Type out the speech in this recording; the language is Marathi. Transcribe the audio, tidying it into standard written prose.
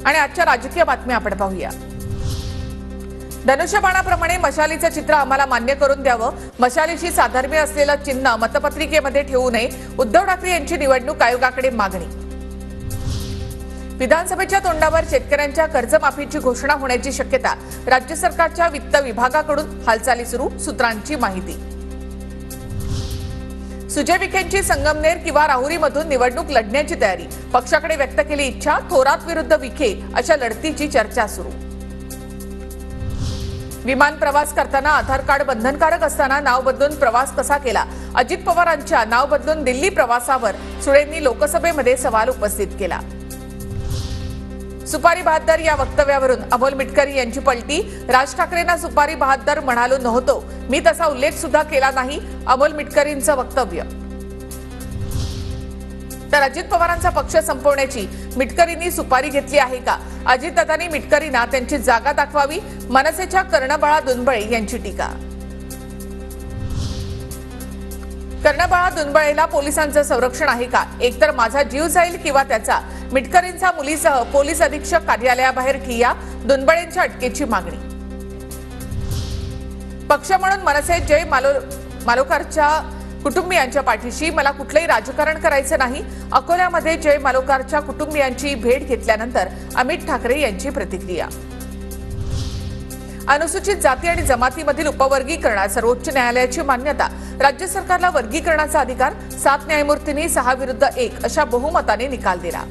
आणि आजच्या राजकीय बातम्या आपण पाहूया। धनुष्यबाणाप्रमाणे मशालीचं चित्र आम्हाला मान्य करून द्यावं, मशालीशी साधर्म्य असलेलं चिन्ह मतपत्रिकेमध्ये ठेवू नये, उद्धव ठाकरे यांची निवडणूक आयोगाकडे मागणी। विधानसभेच्या तोंडावर शेतकऱ्यांच्या कर्जमाफीची घोषणा होण्याची शक्यता, राज्य सरकारच्या वित्त विभागाकडून हालचाली सुरू, सूत्रांची माहिती। सुजय विखेंची संगमनेर किंवा राहुरीमधून निवडणूक लढण्याची तयारी, पक्षाकडे व्यक्त केली इच्छा, थोरात विरुद्ध विखे अशा लढतीची चर्चा सुरू। विमान प्रवास करताना आधार कार्ड बंधनकारक असताना नाव बदलून प्रवास कसा केला, अजित पवारांच्या नाव बदलून दिल्ली प्रवासावर सुळेंनी लोकसभेमध्ये सवाल उपस्थित केला। सुपारी बहाद्दर या वक्तव्यावरून अमोल मिटकरी यांची पलटी, राज ठाकरेंना सुपारी बहाद्दर म्हणालो नव्हतो, मी तसा उल्लेख सुद्धा केला नाही, अमोल मिटकरींचं वक्तव्य। तर अजित पवारांचा पक्ष संपवण्याची मिटकरींनी सुपारी घेतली आहे का, अजितदादांनी मिटकरींना त्यांची जागा दाखवावी, मनसेच्या कर्णबाळा दुनबळे यांची टीका। कर्णबाळा दुनबळेला पोलिसांचं संरक्षण आहे का, एकतर माझा जीव जाईल किंवा त्याचा, मिटकरींचा मुलीसह पोलीस अधीक्षक कार्यालयाबाहेर ठिय्या, दुनबळेंच्या अटकेची मागणी। पक्ष म्हणून मनसे जय मालोकारच्या कुटुंबियांच्या पाठीशी, मला कुठलंही राजकारण करायचं नाही, अकोल्यामध्ये जय मालोकारच्या कुटुंबियांची भेट घेतल्यानंतर अमित ठाकरे यांची प्रतिक्रिया। अनुसूचित जाती आणि जमातीमधील उपवर्गीकरणात सर्वोच्च न्यायालयाची मान्यता, राज्य सरकारला वर्गीकरणाचा अधिकार, 7 न्यायमूर्तींनी 6 विरुद्ध 1 अशा बहुमताने निकाल दिला।